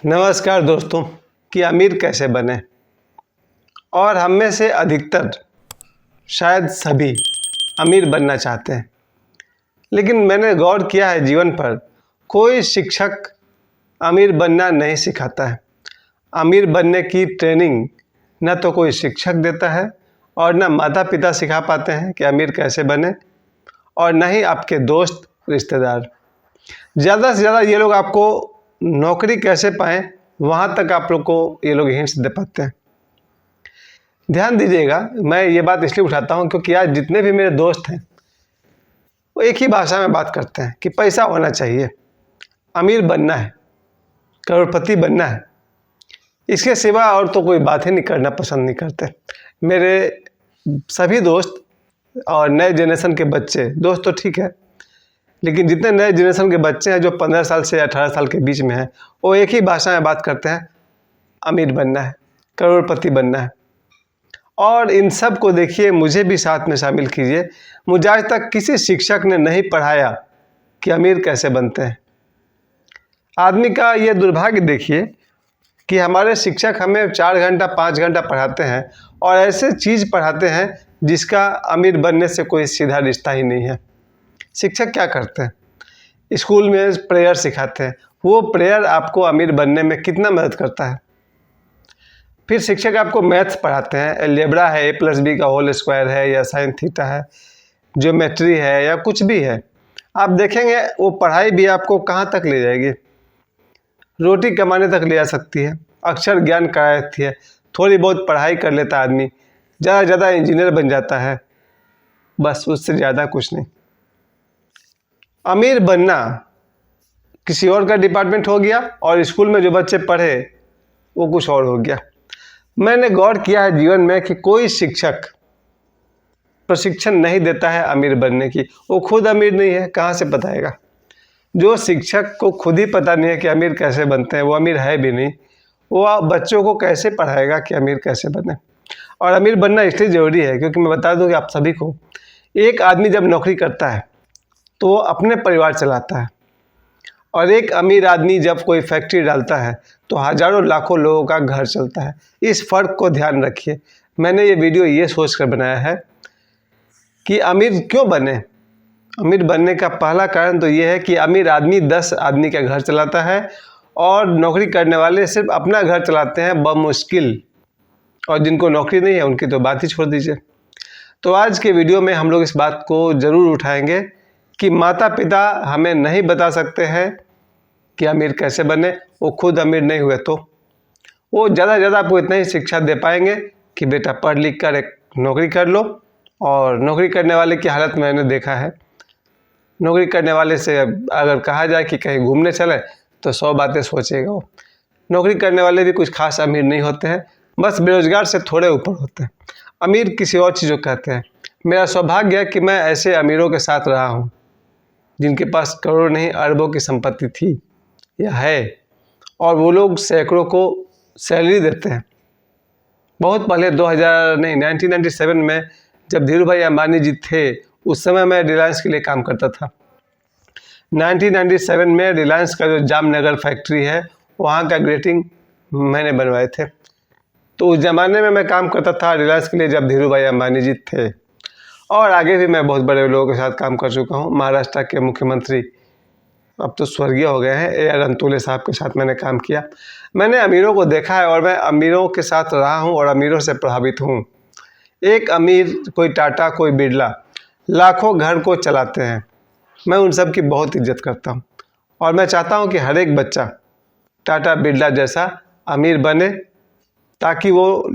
नमस्कार दोस्तों। कि अमीर कैसे बने। और हम में से अधिकतर, शायद सभी, अमीर बनना चाहते हैं। लेकिन मैंने गौर किया है जीवन पर, कोई शिक्षक अमीर बनना नहीं सिखाता है। अमीर बनने की ट्रेनिंग न तो कोई शिक्षक देता है और न माता पिता सिखा पाते हैं कि अमीर कैसे बने, और न ही आपके दोस्त रिश्तेदार। ज़्यादा से ज़्यादा ये लोग आपको नौकरी कैसे पाएं, वहाँ तक आप लोग को ये लोग हिंट्स दे पाते हैं। ध्यान दीजिएगा, मैं ये बात इसलिए उठाता हूँ क्योंकि आज जितने भी मेरे दोस्त हैं वो एक ही भाषा में बात करते हैं कि पैसा होना चाहिए, अमीर बनना है, करोड़पति बनना है। इसके सिवा और तो कोई बात ही नहीं करना पसंद नहीं करते। मेरे सभी दोस्त और नए जनरेशन के बच्चे, दोस्त तो ठीक है, लेकिन जितने नए जनरेशन के बच्चे हैं जो 15 साल से 18 साल के बीच में हैं, वो एक ही भाषा में बात करते हैं, अमीर बनना है, करोड़पति बनना है। और इन सब को देखिए, मुझे भी साथ में शामिल कीजिए। मुझे आज तक किसी शिक्षक ने नहीं पढ़ाया कि अमीर कैसे बनते हैं। आदमी का ये दुर्भाग्य देखिए कि हमारे शिक्षक हमें 4 घंटा 5 घंटा पढ़ाते हैं और ऐसे चीज़ पढ़ाते हैं जिसका अमीर बनने से कोई सीधा रिश्ता ही नहीं है। शिक्षक क्या करते हैं? स्कूल में प्रेयर सिखाते हैं। वो प्रेयर आपको अमीर बनने में कितना मदद करता है? फिर शिक्षक आपको मैथ्स पढ़ाते हैं, अलजेब्रा है, a+b² है, या साइन थीटा है, ज्योमेट्री है, या कुछ भी है। आप देखेंगे वो पढ़ाई भी आपको कहाँ तक ले जाएगी, रोटी कमाने तक ले जा सकती है, अक्षर ज्ञान करा देती है। थोड़ी बहुत पढ़ाई कर लेता आदमी, ज़्यादा से ज़्यादा इंजीनियर बन जाता है, बस उससे ज़्यादा कुछ नहीं। अमीर बनना किसी और का डिपार्टमेंट हो गया और स्कूल में जो बच्चे पढ़े वो कुछ और हो गया। मैंने गौर किया है जीवन में कि कोई शिक्षक प्रशिक्षण नहीं देता है अमीर बनने की। वो खुद अमीर नहीं है, कहाँ से बताएगा? जो शिक्षक को खुद ही पता नहीं है कि अमीर कैसे बनते हैं, वो अमीर है भी नहीं, वो बच्चों को कैसे पढ़ाएगा कि अमीर कैसे बने। और अमीर बनना इसलिए ज़रूरी है क्योंकि मैं बता दूं कि आप सभी को, एक आदमी जब नौकरी करता है तो वो अपने परिवार चलाता है, और एक अमीर आदमी जब कोई फैक्ट्री डालता है तो हज़ारों लाखों लोगों का घर चलता है। इस फ़र्क को ध्यान रखिए। मैंने ये वीडियो ये सोचकर बनाया है कि अमीर क्यों बने। अमीर बनने का पहला कारण तो ये है कि अमीर आदमी 10 आदमी का घर चलाता है और नौकरी करने वाले सिर्फ अपना घर चलाते हैं बमुश्किल, और जिनको नौकरी नहीं है उनकी तो बात ही छोड़ दीजिए। तो आज के वीडियो में हम लोग इस बात को ज़रूर उठाएंगे कि माता पिता हमें नहीं बता सकते हैं कि अमीर कैसे बने। वो खुद अमीर नहीं हुए तो वो ज़्यादा से ज़्यादा आपको इतना ही शिक्षा दे पाएंगे कि बेटा पढ़ लिख कर एक नौकरी कर लो। और नौकरी करने वाले की हालत मैंने देखा है, नौकरी करने वाले से अगर कहा जाए कि कहीं घूमने चले तो 100 बातें सोचेगा वो। नौकरी करने वाले भी कुछ खास अमीर नहीं होते हैं, बस बेरोजगार से थोड़े ऊपर होते हैं। अमीर किसी और चीज़ को कहते हैं। मेरा सौभाग्य है कि मैं ऐसे अमीरों के साथ रहा हूँ जिनके पास करोड़ों नहीं अरबों की संपत्ति थी या है, और वो लोग सैकड़ों को सैलरी देते हैं। बहुत पहले 1997 में जब धीरू भाई अंबानी जी थे, उस समय मैं रिलायंस के लिए काम करता था। 1997 में रिलायंस का जो जामनगर फैक्ट्री है वहाँ का ग्रेटिंग मैंने बनवाए थे। तो उस ज़माने में मैं काम करता था रिलायंस के लिए जब धीरू भाई अंबानी जी थे, और आगे भी मैं बहुत बड़े लोगों के साथ काम कर चुका हूँ। महाराष्ट्र के मुख्यमंत्री, अब तो स्वर्गीय हो गए हैं, A.R. अंतुले साहब के साथ मैंने काम किया। मैंने अमीरों को देखा है और मैं अमीरों के साथ रहा हूँ और अमीरों से प्रभावित हूँ। एक अमीर, कोई टाटा, कोई बिरला, लाखों घर को चलाते हैं। मैं उन सब की बहुत इज्जत करता हूँ और मैं चाहता हूँ कि हर एक बच्चा टाटा बिरला जैसा अमीर बने, ताकि वो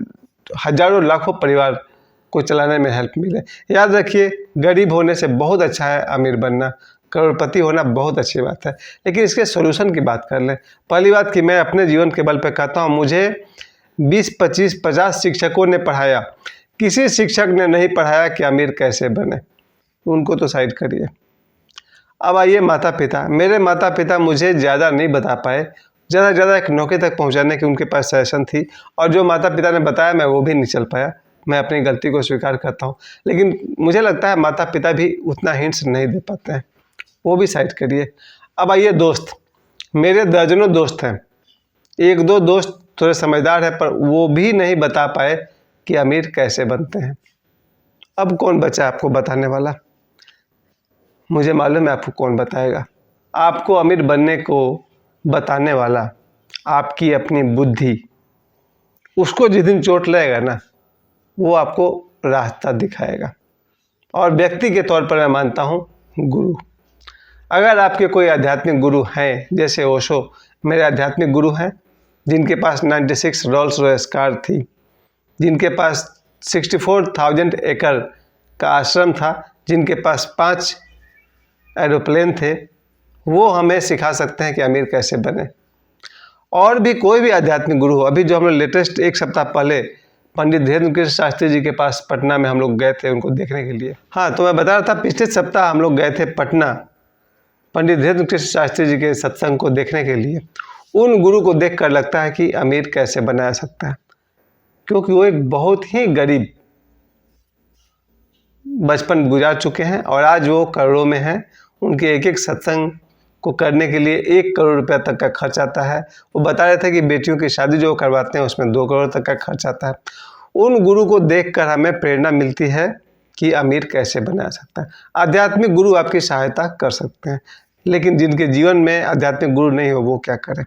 हजारों लाखों परिवार को चलाने में हेल्प मिले। याद रखिए, गरीब होने से बहुत अच्छा है अमीर बनना, करोड़पति होना बहुत अच्छी बात है, लेकिन इसके सॉल्यूशन की बात कर लें। पहली बात कि मैं अपने जीवन के बल पर कहता हूँ, मुझे 20, 25, 50 शिक्षकों ने पढ़ाया, किसी शिक्षक ने नहीं पढ़ाया कि अमीर कैसे बने। उनको तो साइड करिए। अब आइए माता पिता। मेरे माता पिता मुझे ज़्यादा नहीं बता पाए, ज़्यादा से ज़्यादा एक नौकरी तक पहुँचाने की उनके पास सजेशन थी, और जो माता पिता ने बताया मैं वो भी नहीं चल पाया। मैं अपनी गलती को स्वीकार करता हूँ, लेकिन मुझे लगता है माता पिता भी उतना हिंट्स नहीं दे पाते हैं, वो भी साइड करिए। अब आइए दोस्त। मेरे दर्जनों दोस्त हैं एक दो दोस्त थोड़े समझदार हैं, पर वो भी नहीं बता पाए कि अमीर कैसे बनते हैं। अब कौन बचा आपको बताने वाला? मुझे मालूम है आपको कौन बताएगा। आपको अमीर बनने को बताने वाला आपकी अपनी बुद्धि। उसको जिस दिन चोट लगेगा ना, वो आपको रास्ता दिखाएगा। और व्यक्ति के तौर पर मैं मानता हूँ गुरु। अगर आपके कोई आध्यात्मिक गुरु हैं, जैसे ओशो मेरे आध्यात्मिक गुरु हैं, जिनके पास 96 रोल्स रॉयस कार थी, जिनके पास 64,000 एकड़ का आश्रम था, जिनके पास 5 एरोप्लेन थे, वो हमें सिखा सकते हैं कि अमीर कैसे बने। और भी कोई भी आध्यात्मिक गुरु हो। अभी जो हम लोग लेटेस्ट एक सप्ताह पहले पंडित धीरेन्द्र कृष्ण शास्त्री जी के पास पटना में हम लोग गए थे उनको देखने के लिए। हाँ, तो मैं बता रहा था पिछले सप्ताह हम लोग गए थे पटना पंडित धीरेन्द्र कृष्ण शास्त्री जी के सत्संग को देखने के लिए। उन गुरु को देखकर लगता है कि अमीर कैसे बनाया सकता है, क्योंकि वो एक बहुत ही गरीब बचपन गुजार चुके हैं और आज वो करोड़ों में हैं। उनके एक एक सत्संग को करने के लिए 1 करोड़ रुपया तक का खर्च आता है। वो बता रहे थे कि बेटियों की शादी जो करवाते हैं उसमें 2 करोड़ तक का खर्च आता है। उन गुरु को देखकर हमें प्रेरणा मिलती है कि अमीर कैसे बनाया सकता है। आध्यात्मिक गुरु आपकी सहायता कर सकते हैं, लेकिन जिनके जीवन में आध्यात्मिक गुरु नहीं हो वो क्या करें।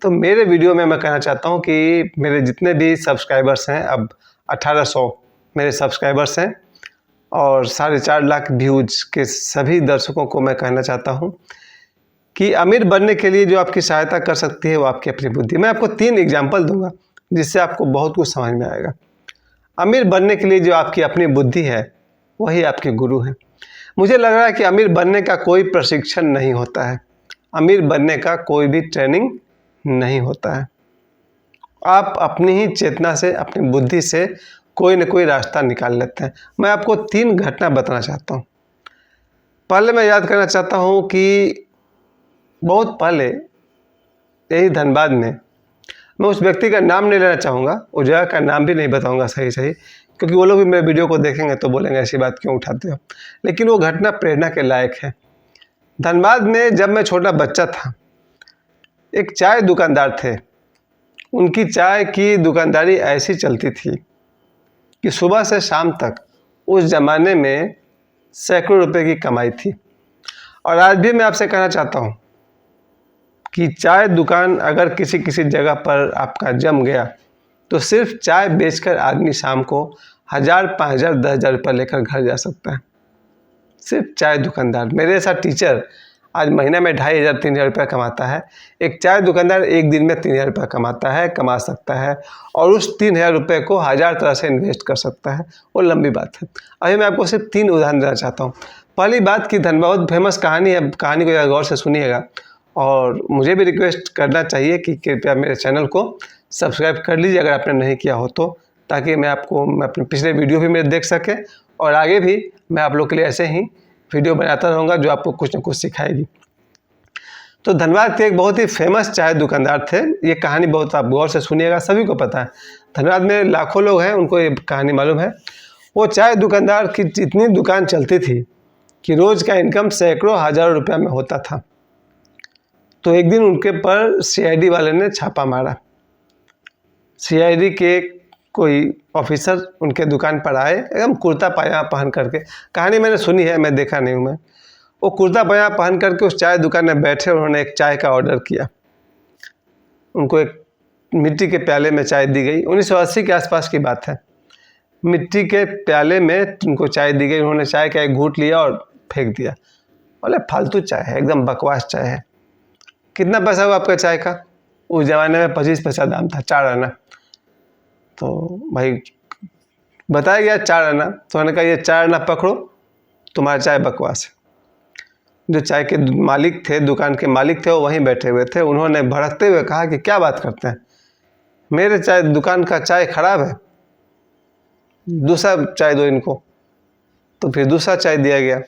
तो मेरे वीडियो में मैं कहना चाहता हूँ कि मेरे जितने भी सब्सक्राइबर्स हैं, अब 1800 मेरे सब्सक्राइबर्स हैं और 4.5 लाख व्यूज के सभी दर्शकों को मैं कहना चाहता हूँ कि अमीर बनने के लिए जो आपकी सहायता कर सकती है वो आपकी अपनी बुद्धि। मैं आपको 3 एग्जाम्पल दूंगा जिससे आपको बहुत कुछ समझ में आएगा। अमीर बनने के लिए जो आपकी अपनी बुद्धि है वही आपके गुरु हैं। मुझे लग रहा है कि अमीर बनने का कोई प्रशिक्षण नहीं होता है, अमीर बनने का कोई भी ट्रेनिंग नहीं होता है। आप अपनी ही चेतना से, अपनी बुद्धि से कोई न कोई रास्ता निकाल लेते हैं। मैं आपको 3 घटना बताना चाहता हूँ। पहले मैं याद करना चाहता हूँ कि बहुत पहले यही धनबाद में, मैं उस व्यक्ति का नाम नहीं लेना चाहूँगा, उस जगह का नाम भी नहीं बताऊँगा सही, क्योंकि वो लोग भी मेरे वीडियो को देखेंगे तो बोलेंगे ऐसी बात क्यों उठाते हो। लेकिन वो घटना प्रेरणा के लायक है। धनबाद में जब मैं छोटा बच्चा था, एक चाय दुकानदार थे। उनकी चाय की दुकानदारी ऐसी चलती थी कि सुबह से शाम तक उस ज़माने में सैकड़ों रुपए की कमाई थी। और आज भी मैं आपसे कहना चाहता हूँ कि चाय दुकान अगर किसी जगह पर आपका जम गया तो सिर्फ चाय बेचकर आदमी शाम को 1000, 5000, 10,000 रुपये लेकर घर जा सकता है। सिर्फ चाय दुकानदार। मेरे जैसा टीचर आज महीने में 2500, 3000 रुपये कमाता है। एक चाय दुकानदार एक दिन में 3000 रुपये कमा सकता है और उस 3000 रुपये को 1000 तरह से इन्वेस्ट कर सकता है। वो लंबी बात है। अभी मैं आपको सिर्फ 3 उदाहरण देना चाहता हूँ। पहली बात की धनबाद बहुत फेमस कहानी है, कहानी को गौर से सुनिएगा और मुझे भी रिक्वेस्ट करना चाहिए कि कृपया मेरे चैनल को सब्सक्राइब कर लीजिए अगर आपने नहीं किया हो तो, ताकि मैं अपने पिछले वीडियो भी मेरे देख सके और आगे भी मैं आप लोग के लिए ऐसे ही वीडियो बनाता रहूँगा जो आपको कुछ न कुछ सिखाएगी। तो धनबाद के एक बहुत ही फेमस चाय दुकानदार थे। ये कहानी बहुत आप गौर से सुनिएगा, सभी को पता है। धनबाद में लाखों लोग हैं, उनको ये कहानी मालूम है। वो चाय दुकानदार की इतनी दुकान चलती थी कि रोज़ का इनकम सैकड़ों हज़ारों रुपया में होता था। तो एक दिन उनके पर CID वाले ने छापा मारा। CID के कोई ऑफिसर उनके दुकान पर आए, एकदम कुर्ता पायजामा पहन करके। कहानी मैंने सुनी है, मैं देखा नहीं हूँ। मैं वो कुर्ता पायजामा पहन करके उस चाय दुकान में बैठे, उन्होंने एक चाय का ऑर्डर किया। उनको एक मिट्टी के प्याले में चाय दी गई। 1980 के आसपास की बात है। मिट्टी के प्याले में उनको चाय दी गई। उन्होंने चाय का एक घूंट लिया और फेंक दिया। बोले फालतू चाय है, एकदम बकवास चाय है। कितना पैसा हुआ आपका चाय का? उस ज़माने में 25 पैसा दाम था, 4 आना। तो भाई बताया गया 4 आना, तो मैंने कहा ये 4 आना पकड़ो, तुम्हारा चाय बकवास है। जो चाय के मालिक थे, दुकान के मालिक थे, वो वहीं बैठे हुए थे। उन्होंने भड़कते हुए कहा कि क्या बात करते हैं, मेरे चाय दुकान का चाय खराब है, दूसरा चाय दो इनको। तो फिर दूसरा चाय दिया गया।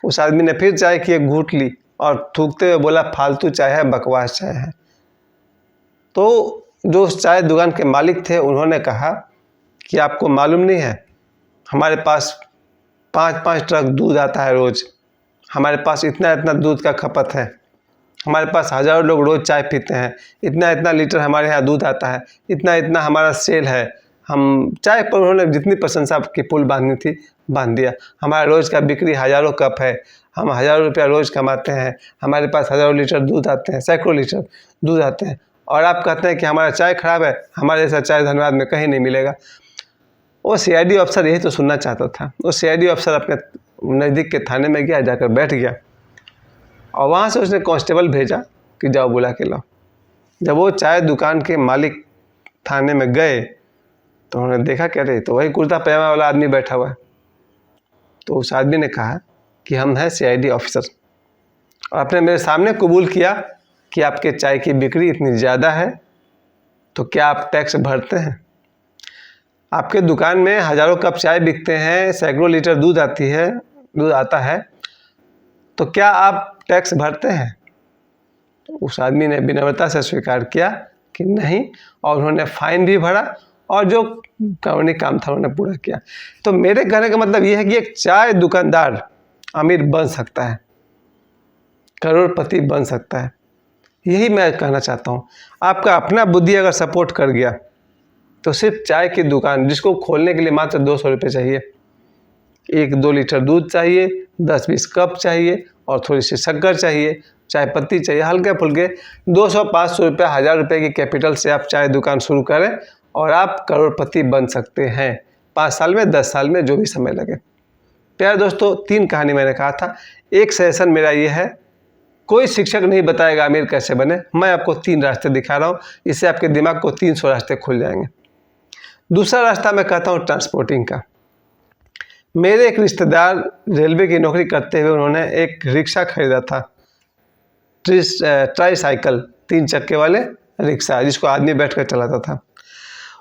उस आदमी ने फिर चाय की एक घूंट ली और थूकते हुए बोला फालतू चाय है, बकवास चाय है। तो जो उस चाय दुकान के मालिक थे उन्होंने कहा कि आपको मालूम नहीं है, हमारे पास 5-5 ट्रक दूध आता है रोज़, हमारे पास इतना दूध का खपत है, हमारे पास हज़ारों लोग रोज़ चाय पीते हैं, इतना इतना लीटर हमारे यहाँ दूध आता है, इतना इतना हमारा सेल है। हम चाय पर उन्होंने जितनी प्रशंसा की पुल बांधनी थी बांध दिया। हमारा रोज़ का बिक्री हज़ारों कप है, हम हज़ारों रुपया रोज़ कमाते हैं, हमारे पास हज़ारों लीटर दूध आते हैं, सैकड़ों लीटर दूध आते हैं, और आप कहते हैं कि हमारा चाय खराब है, हमारे जैसा चाय धनबाद में कहीं नहीं मिलेगा। वो सीआईडी अफसर यही तो सुनना चाहता था। वो सीआईडी अफसर अपने नज़दीक के थाने में गया, जाकर बैठ गया, और वहाँ से उसने कांस्टेबल भेजा कि जाओ बुला के लाओ। जब वो चाय दुकान के मालिक थाने में गए तो उन्होंने देखा क्या रहे, तो वही कुर्ता पजामा वाला आदमी बैठा हुआ है। तो उस आदमी ने कहा कि हम हैं सीआईडी ऑफिसर, और आपने मेरे सामने कबूल किया कि आपके चाय की बिक्री इतनी ज़्यादा है, तो क्या आप टैक्स भरते हैं? आपके दुकान में हज़ारों कप चाय बिकते हैं, सैकड़ों लीटर दूध आता है, तो क्या आप टैक्स भरते हैं? तो उस आदमी ने विनम्रता से स्वीकार किया कि नहीं, और उन्होंने फाइन भी भरा, और जो कानूनी काम था उन्होंने पूरा किया। तो मेरे कहने का मतलब ये है कि एक चाय दुकानदार अमीर बन सकता है, करोड़पति बन सकता है। यही मैं कहना चाहता हूँ। आपका अपना बुद्धि अगर सपोर्ट कर गया तो सिर्फ चाय की दुकान, जिसको खोलने के लिए मात्र 200 रुपये चाहिए, 1-2 लीटर दूध चाहिए, 10-20 कप चाहिए, और थोड़ी सी शक्कर चाहिए, चाय पत्ती चाहिए, हल्के फुल्के 200-500 रुपये, 1000 रुपये की कैपिटल से आप चाय दुकान शुरू करें और आप करोड़पति बन सकते हैं। 5 साल में, 10 साल में, जो भी समय लगे। प्यारे दोस्तों, 3 कहानी मैंने कहा था। एक सजेशन मेरा ये है, कोई शिक्षक नहीं बताएगा अमीर कैसे बने, मैं आपको 3 रास्ते दिखा रहा हूँ। इससे आपके दिमाग को 300 रास्ते खुल जाएंगे। दूसरा रास्ता मैं कहता हूँ ट्रांसपोर्टिंग का। मेरे एक रिश्तेदार रेलवे की नौकरी करते हुए उन्होंने एक रिक्शा खरीदा था, ट्राईसाइकिल, 3 चक्के वाले रिक्शा, जिसको आदमी बैठकर चलाता था।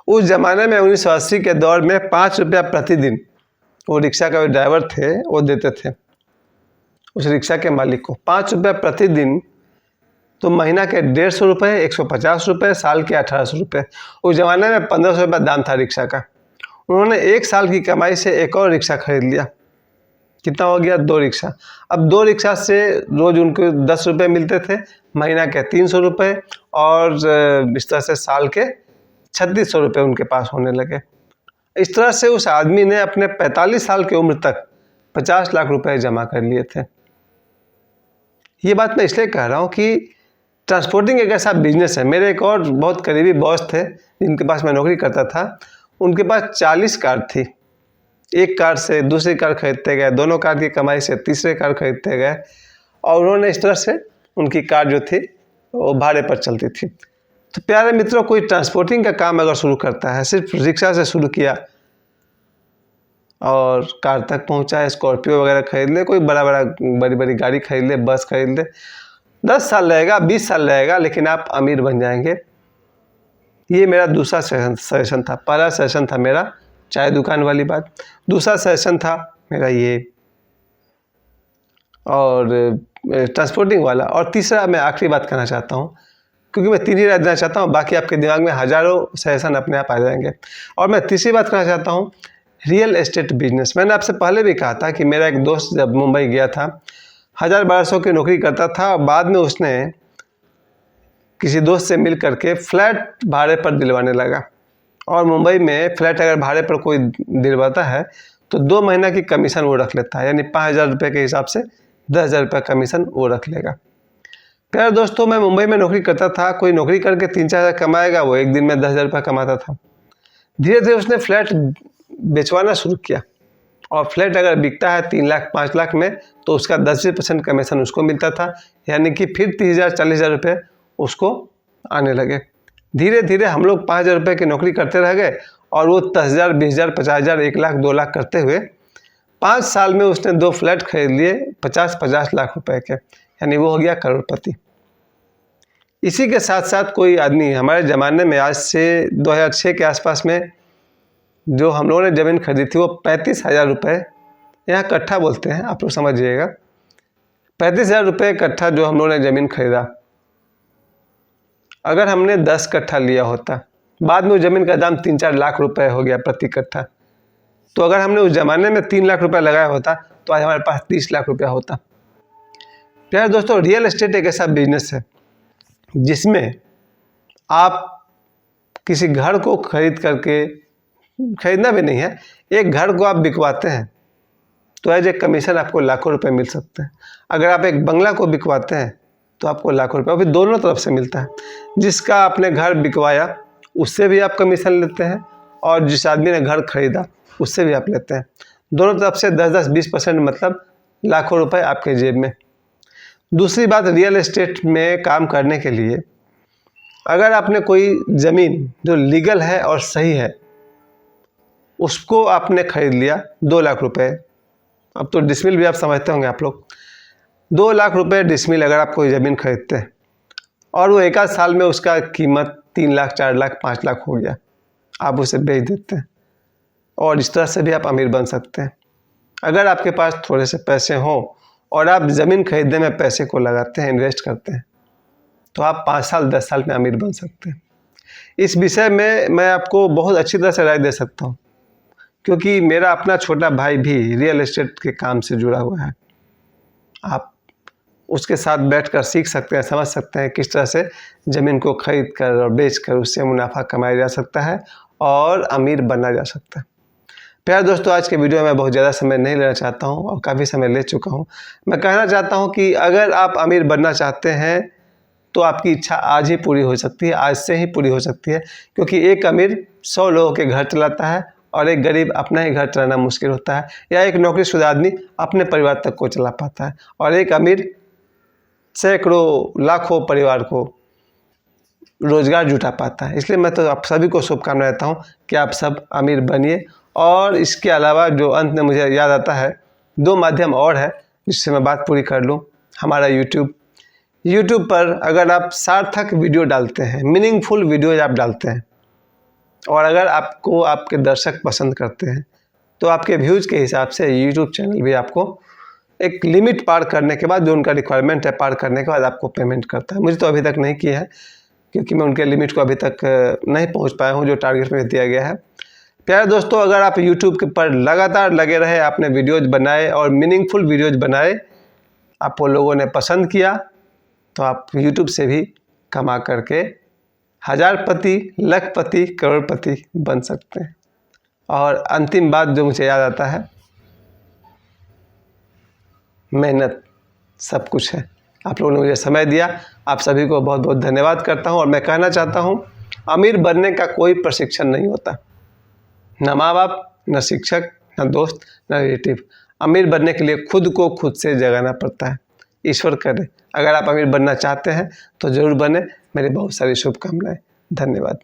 उस ज़माने में 1980 के दौर में 5 रुपया प्रतिदिन वो रिक्शा का जो ड्राइवर थे वो देते थे उस रिक्शा के मालिक को। 5 रुपया प्रतिदिन, तो महीना के 150 रुपये, 150 रुपये, साल के 1800 रुपये। उस ज़माने में 1500 रुपये दाम था रिक्शा का। उन्होंने 1 साल की कमाई से एक और रिक्शा खरीद लिया। कितना हो गया? 2 रिक्शा। अब 2 रिक्शा से रोज़ उनको 10 रुपये मिलते थे, महीना के 300 रुपये, और इस तरह से साल के 3600 रुपये उनके पास होने लगे। इस तरह से उस आदमी ने अपने 45 साल की उम्र तक 50 लाख रुपए जमा कर लिए थे। ये बात मैं इसलिए कह रहा हूँ कि ट्रांसपोर्टिंग एक ऐसा बिजनेस है। मेरे एक और बहुत करीबी बॉस थे जिनके पास मैं नौकरी करता था। उनके पास 40 कार थी। एक कार से दूसरी कार खरीदते गए, दोनों कार की कमाई से तीसरे कार खरीदते गए, और उन्होंने इस तरह से उनकी कार जो थी वो भाड़े पर चलती थी। तो प्यारे मित्रों, कोई ट्रांसपोर्टिंग का काम अगर शुरू करता है, सिर्फ रिक्शा से शुरू किया और कार तक पहुंचा, स्कॉर्पियो वगैरह खरीद ले, कोई बड़ी बड़ी गाड़ी खरीद ले, बस खरीद ले, 10 साल लगेगा, 20 साल लगेगा, लेकिन आप अमीर बन जाएंगे। ये मेरा दूसरा सजेशन था। पहला सजेशन था मेरा चाय दुकान वाली बात, दूसरा सजेशन था मेरा ये और ट्रांसपोर्टिंग वाला, और तीसरा मैं आखिरी बात कहना चाहता हूँ, क्योंकि मैं 3 ही राय देना चाहता हूँ, बाकी आपके दिमाग में हज़ारों सजेशन अपने आप आ जाएंगे। और मैं तीसरी बात कहना चाहता हूँ, रियल एस्टेट बिजनेस। मैंने आपसे पहले भी कहा था कि मेरा एक दोस्त जब मुंबई गया था, 1000-1200 की नौकरी करता था, और बाद में उसने किसी दोस्त से मिल करके फ्लैट भाड़े पर दिलवाने लगा। और मुंबई में फ्लैट अगर भाड़े पर कोई दिलवाता है तो 2 महीना की कमीशन वो रख लेता है, यानी 5000 रुपये के हिसाब से 10,000 रुपये कमीशन वो रख लेगा। प्यारे दोस्तों, मैं मुंबई में नौकरी करता था। कोई नौकरी करके 3-4 हज़ार कमाएगा, वो एक दिन में 10,000 रुपये कमाता था। धीरे धीरे उसने फ्लैट बेचवाना शुरू किया, और फ्लैट अगर बिकता है 3 लाख 5 लाख में, तो उसका 10% कमीशन उसको मिलता था, यानी कि फिर 30,000-40,000 रुपये उसको आने लगे। धीरे धीरे हम लोग 5,000 रुपये की नौकरी करते रह गए, और वो 10,000, 20,000, 50,000, 1 लाख, 2 लाख करते हुए 5 साल में उसने 2 फ्लैट खरीद लिए 50-50 लाख रुपए के, यानी वो हो गया करोड़पति। इसी के साथ साथ कोई आदमी हमारे ज़माने में, आज से 2006 के आसपास में, जो हम लोगों ने ज़मीन खरीदी थी, वो 35,000 रुपये, यहाँ कट्ठा बोलते हैं, आप लोग समझिएगा, 35,000 रुपये कट्ठा जो हम लोगों ने ज़मीन खरीदा, अगर हमने 10 कट्ठा लिया होता, बाद में उस ज़मीन का दाम 3-4 लाख रुपए हो गया प्रति कट्ठा, तो अगर हमने उस ज़माने में 3 लाख रुपए लगाया होता तो आज हमारे पास 30 लाख रुपया होता। प्यारे दोस्तों, रियल एस्टेट एक ऐसा बिजनेस है जिसमें आप किसी घर को खरीदना भी नहीं है, एक घर को आप बिकवाते हैं तो एज ए कमीशन आपको लाखों रुपए मिल सकते हैं। अगर आप एक बंगला को बिकवाते हैं तो आपको लाखों रुपए, और फिर दोनों तरफ से मिलता है। जिसका आपने घर बिकवाया उससे भी आप कमीशन लेते हैं और जिस आदमी ने घर खरीदा उससे भी आप लेते हैं। दोनों तरफ से 10-20% मतलब लाखों रुपए आपके जेब में। दूसरी बात, रियल एस्टेट में काम करने के लिए अगर आपने कोई ज़मीन जो लीगल है और सही है उसको आपने खरीद लिया 2 लाख रुपए, अब तो डिसमिल भी आप समझते होंगे आप लोग, 2 लाख रुपए डिसमिल अगर आप कोई ज़मीन खरीदते हैं और वो एक आध साल में उसका कीमत 3 लाख 4 लाख 5 लाख हो गया, आप उसे बेच देते हैं और इस तरह से भी आप अमीर बन सकते हैं। अगर आपके पास थोड़े से पैसे हों और आप ज़मीन खरीदने में पैसे को लगाते हैं, इन्वेस्ट करते हैं, तो आप 5 साल 10 साल में अमीर बन सकते हैं। इस विषय में मैं आपको बहुत अच्छी तरह से राय दे सकता हूँ क्योंकि मेरा अपना छोटा भाई भी रियल एस्टेट के काम से जुड़ा हुआ है। आप उसके साथ बैठकर सीख सकते हैं, समझ सकते हैं किस तरह से ज़मीन को खरीद कर और बेच कर उससे मुनाफा कमाया जा सकता है और अमीर बना जा सकता है। प्यारे दोस्तों, आज के वीडियो में मैं बहुत ज़्यादा समय नहीं लेना चाहता हूँ और काफ़ी समय ले चुका हूँ। मैं कहना चाहता हूँ कि अगर आप अमीर बनना चाहते हैं तो आपकी इच्छा आज ही पूरी हो सकती है, आज से ही पूरी हो सकती है, क्योंकि एक अमीर 100 लोगों के घर चलाता है और एक गरीब अपना ही घर चलाना मुश्किल होता है, या एक नौकरीशुदा आदमी अपने परिवार तक को चला पाता है और एक अमीर सैकड़ों लाखों परिवार को रोजगार जुटा पाता है। इसलिए मैं तो आप सभी को शुभकामनाएं देता हूँ कि आप सब अमीर बनिए। और इसके अलावा जो अंत में मुझे याद आता है, 2 माध्यम और है जिससे मैं बात पूरी कर लूँ। हमारा यूट्यूब पर अगर आप सार्थक वीडियो डालते हैं, मीनिंगफुल वीडियो आप डालते हैं और अगर आपको आपके दर्शक पसंद करते हैं तो आपके व्यूज़ के हिसाब से यूट्यूब चैनल भी आपको एक लिमिट पार करने के बाद, जो उनका रिक्वायरमेंट है पार करने के बाद आपको पेमेंट करता है। मुझे तो अभी तक नहीं किया है क्योंकि मैं उनके लिमिट को अभी तक नहीं पहुंच पाया हूं जो टारगेट में दिया गया है। प्यारे दोस्तों, अगर आप यूट्यूब के पर लगातार लगे रहे, आपने वीडियोज़ बनाए और मीनिंगफुल वीडियोज़ बनाए, आपको लोगों ने पसंद किया, तो आप यूट्यूब से भी कमा करके हज़ारपति, लखपति, करोड़पति बन सकते हैं। और अंतिम बात जो मुझे याद आता है, मेहनत सब कुछ है। आप लोगों ने मुझे समय दिया, आप सभी को बहुत बहुत धन्यवाद करता हूं। और मैं कहना चाहता हूं, अमीर बनने का कोई प्रशिक्षण नहीं होता, न माँ बाप, न शिक्षक, न दोस्त, न रिलेटिव। अमीर बनने के लिए खुद को खुद से जगाना पड़ता है। ईश्वर करे, अगर आप अमीर बनना चाहते हैं तो ज़रूर बने। मेरी बहुत सारी शुभकामनाएं। धन्यवाद।